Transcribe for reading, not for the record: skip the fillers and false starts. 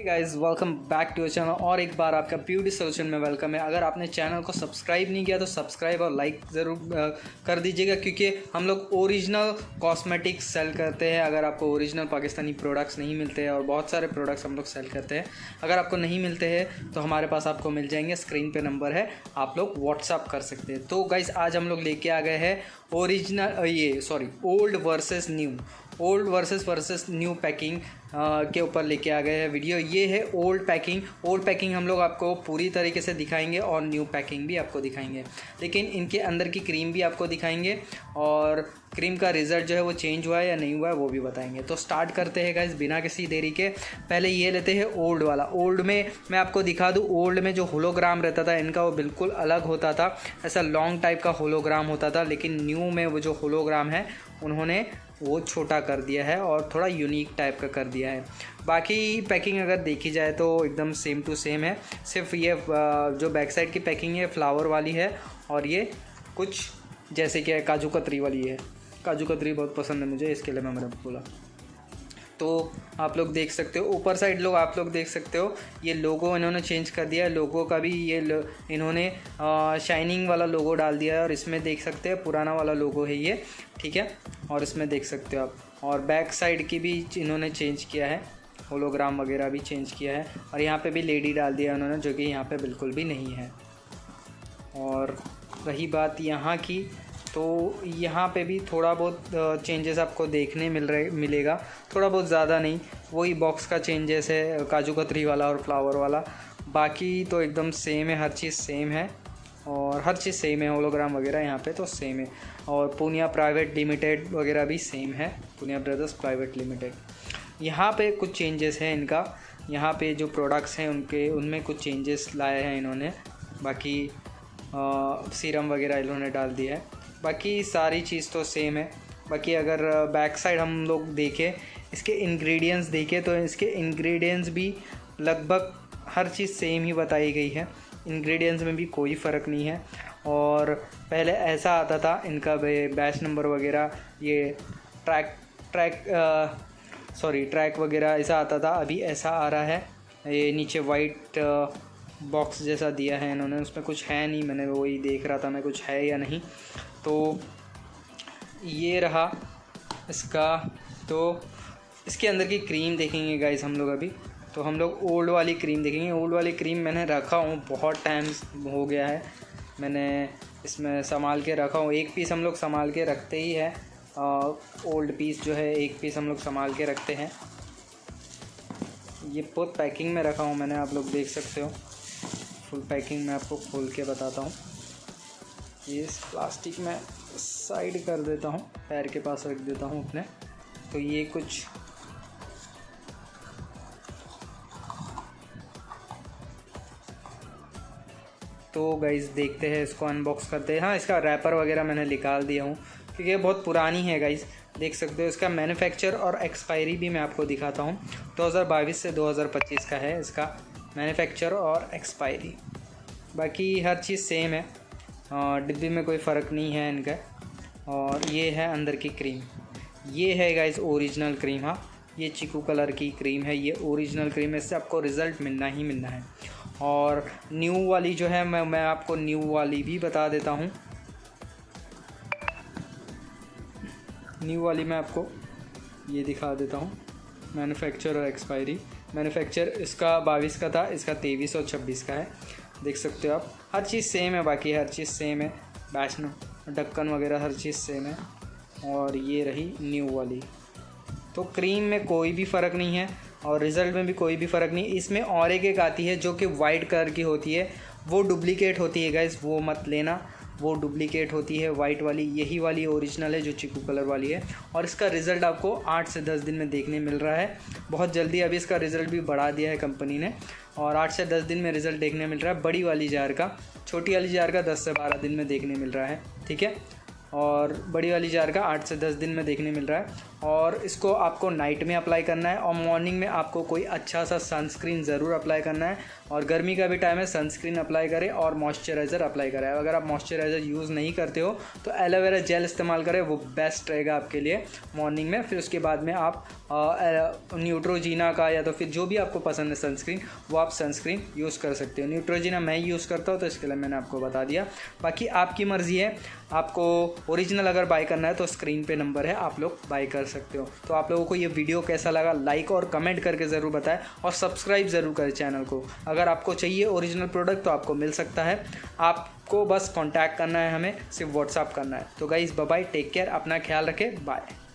Guys welcome back to channel. और एक बार आपका ब्यूटी सोल्यूशन में वेलकम है। अगर आपने चैनल को सब्सक्राइब नहीं किया तो सब्सक्राइब और लाइक ज़रूर कर दीजिएगा, क्योंकि हम लोग ओरिजिनल कॉस्मेटिक्स सेल करते हैं। अगर आपको ओरिजिनल पाकिस्तानी प्रोडक्ट्स नहीं मिलते हैं, और बहुत सारे प्रोडक्ट्स हम लोग सेल करते हैं, अगर आपको नहीं मिलते हैं तो हमारे पास आपको मिल जाएंगे। स्क्रीन पे नंबर है, आप लोग व्हाट्सअप कर सकते हैं। तो गाइस आज हम लोग लेके आ गए हैं ओल्ड वर्सेस न्यू पैकिंग के ऊपर लेके आ गए हैं वीडियो। ये है ओल्ड पैकिंग हम लोग आपको पूरी तरीके से दिखाएंगे और न्यू पैकिंग भी आपको दिखाएंगे, लेकिन इनके अंदर की क्रीम भी आपको दिखाएंगे और क्रीम का रिज़ल्ट जो है वो चेंज हुआ है या नहीं हुआ है वो भी बताएंगे। तो स्टार्ट करते हैं गाइस बिना किसी देरी के। पहले ये लेते हैं ओल्ड वाला। ओल्ड में मैं आपको दिखा दूँ, ओल्ड में जो होलोग्राम रहता था इनका वो बिल्कुल अलग होता था, ऐसा लॉन्ग टाइप का होलोग्राम होता था। लेकिन न्यू में वो जो होलोग्राम है उन्होंने वो छोटा कर दिया है और थोड़ा यूनिक टाइप का कर दिया है। बाकी पैकिंग अगर देखी जाए तो एकदम सेम टू सेम है, सिर्फ ये जो बैक साइड की पैकिंग है फ्लावर वाली है, और ये कुछ जैसे कि काजू कतरी वाली है। काजू कतरी बहुत पसंद है मुझे, इसके लिए मैंने बोला। तो आप लोग देख सकते हो ऊपर साइड आप लोग देख सकते हो, ये लोगो इन्होंने चेंज कर दिया है। लोगो का भी ये इन्होंने शाइनिंग वाला लोगो डाल दिया है, और इसमें देख सकते हैं पुराना वाला लोगो है ये, ठीक है। और इसमें देख सकते हो आप, और बैक साइड की भी इन्होंने चेंज किया है, होलोग्राम वगैरह भी चेंज किया है। और यहाँ पे भी लेडी डाल दिया है उन्होंने, जो कि यहाँ पे बिल्कुल भी नहीं है। और रही बात यहाँ की, तो यहाँ पे भी थोड़ा बहुत चेंजेस आपको देखने मिलेगा, थोड़ा बहुत ज़्यादा नहीं, वही बॉक्स का चेंजेस है काजू कतरी वाला और फ्लावर वाला। बाकी तो एकदम सेम है, हर चीज़ सेम है और हर चीज़ सेम है। होलोग्राम वगैरह यहाँ पे तो सेम है, और पूनिया प्राइवेट लिमिटेड वगैरह भी सेम है, पूनिया ब्रदर्स प्राइवेट लिमिटेड। यहाँ पे कुछ चेंजेस है इनका, यहाँ पे जो प्रोडक्ट्स हैं उनमें कुछ चेंजेस लाए हैं इन्होंने। बाकी सीरम वगैरह इन्होंने डाल दिया है, बाकी सारी चीज़ तो सेम है। बाकी अगर बैक साइड हम लोग देखें, इसके इंग्रेडिएंट्स देखें, तो इसके इंग्रेडिएंट्स भी लगभग हर चीज़ सेम ही बताई गई है। इंग्रेडिएंट्स में भी कोई फ़र्क नहीं है। और पहले ऐसा आता था इनका बैच नंबर वगैरह, ये ट्रैक वगैरह ऐसा आता था, अभी ऐसा आ रहा है। ये नीचे वाइट बॉक्स जैसा दिया है इन्होंने, उसमें कुछ है नहीं, मैंने वही देख रहा था मैं कुछ है या नहीं। तो ये रहा इसका। तो इसके अंदर की क्रीम देखेंगे गाइस हम लोग अभी। तो हम लोग ओल्ड वाली क्रीम देखेंगे। ओल्ड वाली क्रीम मैंने रखा हूँ, बहुत टाइम हो गया है मैंने इसमें संभाल के रखा हूँ। एक पीस हम लोग संभाल के रखते ही है, ओल्ड पीस जो है एक पीस हम लोग संभाल के रखते हैं। ये बहुत पैकिंग में रखा हूँ मैंने, आप लोग देख सकते हो। फुल पैकिंग में आपको खोल के बताता हूँ। ये इस प्लास्टिक में साइड कर देता हूँ, पैर के पास रख देता हूँ अपने। तो ये कुछ तो गाइस देखते हैं, इसको अनबॉक्स करते हैं। हाँ, इसका रैपर वगैरह मैंने निकाल दिया हूँ, क्योंकि ये बहुत पुरानी है गाइस, देख सकते हो। इसका मैन्युफैक्चर और एक्सपायरी भी मैं आपको दिखाता हूँ। 2022 से 2025 का है इसका मैन्युफैक्चर और एक्सपायरी। बाकी हर चीज़ सेम है, डिब्बे में कोई फ़र्क नहीं है इनका। और ये है अंदर की क्रीम, ये है गाइस ओरिजिनल क्रीम। हाँ, ये चीकू कलर की क्रीम है, ये ओरिजिनल क्रीम है, इससे आपको रिज़ल्ट मिलना ही मिलना है। और न्यू वाली जो है मैं आपको न्यू वाली भी बता देता हूँ। न्यू वाली मैं आपको ये दिखा देता हूँ, मैन्युफैक्चर और एक्सपायरी। मैन्युफैक्चर इसका 22 का था, इसका 23 और 26 का है, देख सकते हो आप। हर चीज़ सेम है, बाकी हर चीज़ सेम है, बैच ढक्कन वगैरह हर चीज़ सेम है। और ये रही न्यू वाली। तो क्रीम में कोई भी फ़र्क नहीं है और रिज़ल्ट में भी कोई भी फ़र्क नहीं। इसमें और एक आती है जो कि वाइट कलर की होती है, वो डुप्लीकेट होती है गाइस, वो मत लेना, वो डुप्लीकेट होती है। वाइट वाली, यही वाली ओरिजिनल है जो चीकू कलर वाली है। और इसका रिज़ल्ट आपको 8 से 10 दिन में देखने मिल रहा है, बहुत जल्दी। अभी इसका रिज़ल्ट भी बढ़ा दिया है कंपनी ने, और 8 से 10 दिन में रिज़ल्ट देखने मिल रहा है बड़ी वाली जार का। छोटी वाली जार का 10 से 12 दिन में देखने मिल रहा है, ठीक है। और बड़ी वाली जार का 8 से 10 दिन में देखने मिल रहा है। और इसको आपको नाइट में अप्लाई करना है और मॉर्निंग में आपको कोई अच्छा सा सनस्क्रीन ज़रूर अप्लाई करना है। और गर्मी का भी टाइम है, सनस्क्रीन अप्लाई करें और मॉइस्चराइज़र अप्लाई करें। अगर आप मॉइस्चराइज़र यूज़ नहीं करते हो तो एलोवेरा जेल इस्तेमाल करें, वो बेस्ट रहेगा आपके लिए मॉर्निंग में। फिर उसके बाद में आप न्यूट्रोजीना का या तो फिर जो भी आपको पसंद है सनस्क्रीन, वो आप सनस्क्रीन यूज़ कर सकते हो। न्यूट्रोजीना मैं यूज़ करता हूँ तो इसके लिए मैंने आपको बता दिया। बाकी आपकी मर्ज़ी है, आपको ओरिजिनल अगर बाय करना है तो स्क्रीन पे नंबर है, आप लोग बाय कर सकते हो। तो आप लोगों को ये वीडियो कैसा लगा लाइक और कमेंट करके ज़रूर बताएं और सब्सक्राइब ज़रूर करें चैनल को। अगर आपको चाहिए ओरिजिनल प्रोडक्ट तो आपको मिल सकता है, आपको बस कांटेक्ट करना है, हमें सिर्फ व्हाट्सअप करना है। तो guys bye bye, take care, अपना ख्याल रखें, बाय।